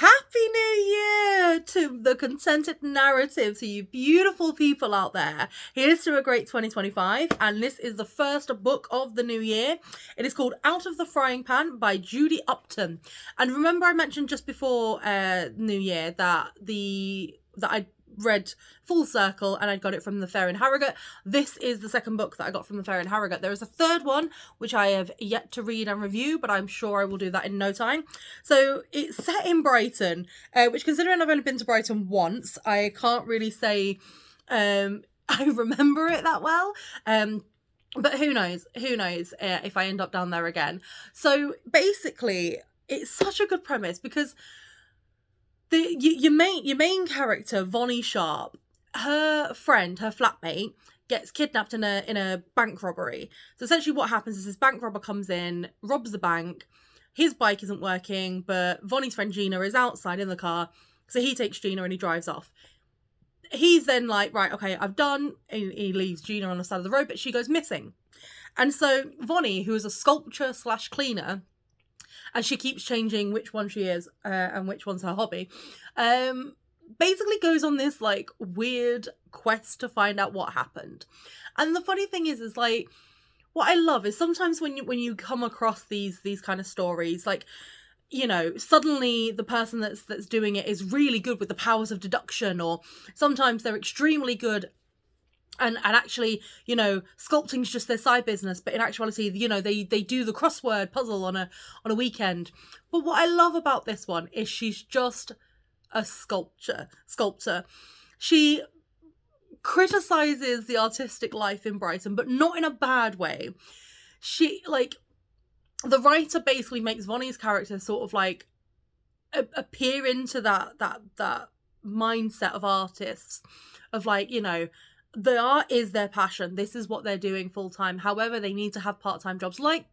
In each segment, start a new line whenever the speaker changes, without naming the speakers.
Happy New Year to the contented narrative, to you beautiful people out there. Here's to a great 2025, and this is the first book of the new year. It is called Out of the Frying Pan by Judy Upton. And remember I mentioned just before New Year that I read Full Circle and I got it from the Fair and Harrogate. This is the second book that I got from the Fair and Harrogate. There is a third one which I have yet to read and review, but I'm sure I will do that in no time. So it's set in Brighton, which, considering I've only been to Brighton once, I can't really say I remember it that well. But who knows if I end up down there again. So basically it's such a good premise because your main character, Vonnie Sharp, her friend, her flatmate, gets kidnapped in a bank robbery. So essentially what happens is this bank robber comes in, robs the bank, his bike isn't working, but Vonnie's friend Gina is outside in the car, so he takes Gina and he drives off. He's then like, right, okay, I've done, and he leaves Gina on the side of the road, but she goes missing. And so Vonnie, who is a sculptor / cleaner, and she keeps changing which one she is and which one's her hobby, basically goes on this like weird quest to find out what happened. And the funny thing is like, what I love is sometimes when you come across these kind of stories, like, you know, suddenly the person that's doing it is really good with the powers of deduction, or sometimes they're extremely good and actually, you know, sculpting's just their side business, but in actuality, you know, they do the crossword puzzle on a weekend. But what I love about this one is she's just a sculptor. She criticizes the artistic life in Brighton, but not in a bad way. She, like, the writer basically makes Vonnie's character sort of like appear into that mindset of artists, of like, you know, the art is their passion. This is what they're doing full time. However, they need to have part-time jobs, like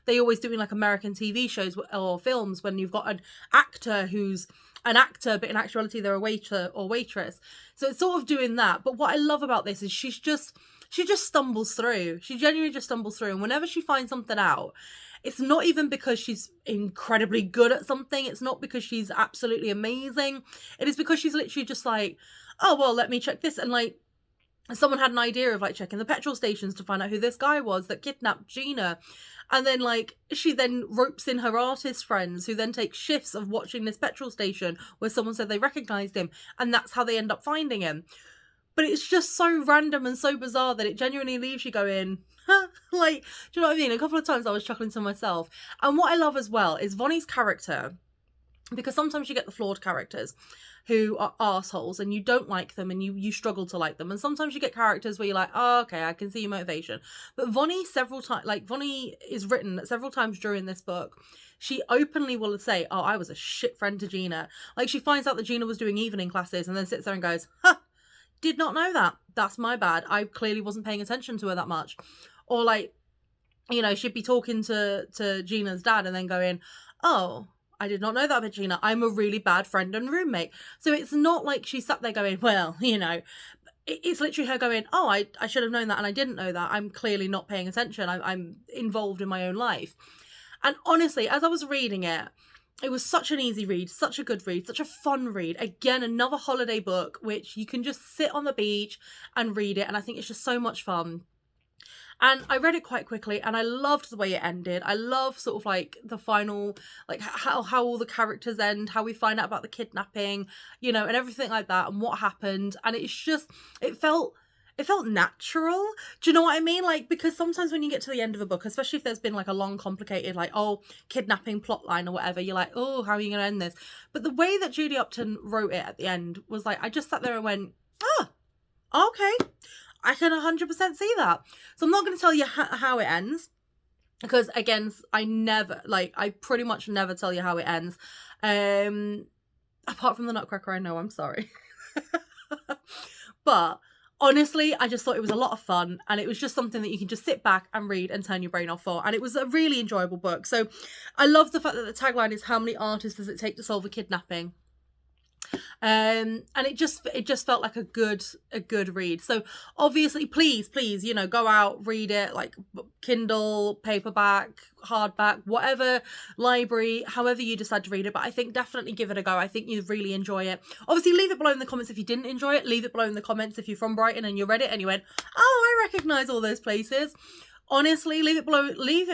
they always do in like American TV shows or films, when you've got an actor who's an actor, but in actuality they're a waiter or waitress. So it's sort of doing that. But what I love about this is she just stumbles through. She genuinely just stumbles through. And whenever she finds something out, it's not even because she's incredibly good at something. It's not because she's absolutely amazing. It is because she's literally just like, oh, well, let me check this. And like, someone had an idea of like checking the petrol stations to find out who this guy was that kidnapped Gina. And then like, she then ropes in her artist friends, who then take shifts of watching this petrol station where someone said they recognised him. And that's how they end up finding him. But it's just so random and so bizarre that it genuinely leaves you going, huh? Like, do you know what I mean? A couple of times I was chuckling to myself. And what I love as well is Vonnie's character, because sometimes you get the flawed characters who are arseholes and you don't like them and you struggle to like them. And sometimes you get characters where you're like, oh, okay, I can see your motivation. But Vonnie Vonnie is written several times during this book. She openly will say, oh, I was a shit friend to Gina. Like, she finds out that Gina was doing evening classes and then sits there and goes, huh, did not know that. That's my bad. I clearly wasn't paying attention to her that much. Or like, you know, she'd be talking to Gina's dad and then going, oh, I did not know that about Gina. I'm a really bad friend and roommate. So it's not like she sat there going, well, you know, it's literally her going, oh, I should have known that and I didn't know that. I'm clearly not paying attention. I'm involved in my own life. And honestly, as I was reading it, it was such an easy read, such a good read, such a fun read. Again, another holiday book, which you can just sit on the beach and read it. And I think it's just so much fun. And I read it quite quickly and I loved the way it ended. I love sort of like the final, like how all the characters end, how we find out about the kidnapping, you know, and everything like that and what happened. And it's just, it felt natural. Do you know what I mean? Like, because sometimes when you get to the end of a book, especially if there's been like a long, complicated, like, oh, kidnapping plot line or whatever, you're like, oh, how are you going to end this? But the way that Judy Upton wrote it at the end was like, I just sat there and went, okay. I can 100% see that. So I'm not going to tell you how it ends, because again, I pretty much never tell you how it ends. Apart from the Nutcracker, I know, I'm sorry. But honestly, I just thought it was a lot of fun, and it was just something that you can just sit back and read and turn your brain off for. And it was a really enjoyable book. So I love the fact that the tagline is, how many artists does it take to solve a kidnapping? And it just felt like a good read. So obviously, please, you know, go out, read it, like Kindle, paperback, hardback, whatever, library, however you decide to read it. But I think definitely give it a go. I think you'd really enjoy it. Obviously, leave it below in the comments if you didn't enjoy it. Leave it below in the comments if you're from Brighton and you read it and you went, oh, I recognise all those places. Honestly, leave it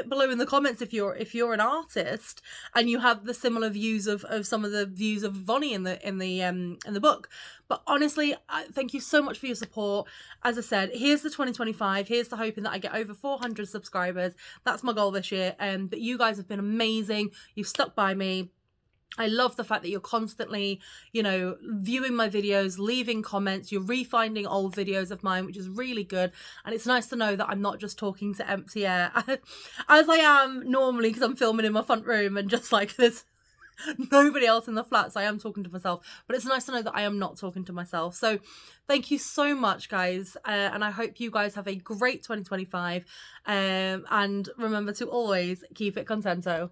below in the comments if you're an artist and you have the similar views of some of the views of Vonnie in the book. But honestly, thank you so much for your support. As I said, here's the 2025. Here's the hoping that I get over 400 subscribers. That's my goal this year. But you guys have been amazing. You've stuck by me. I love the fact that you're constantly, you know, viewing my videos, leaving comments, you're refinding old videos of mine, which is really good. And it's nice to know that I'm not just talking to empty air as I am normally, because I'm filming in my front room and just like there's nobody else in the flat, so I am talking to myself. But it's nice to know that I am not talking to myself. So thank you so much, guys. And I hope you guys have a great 2025. And remember to always keep it contento.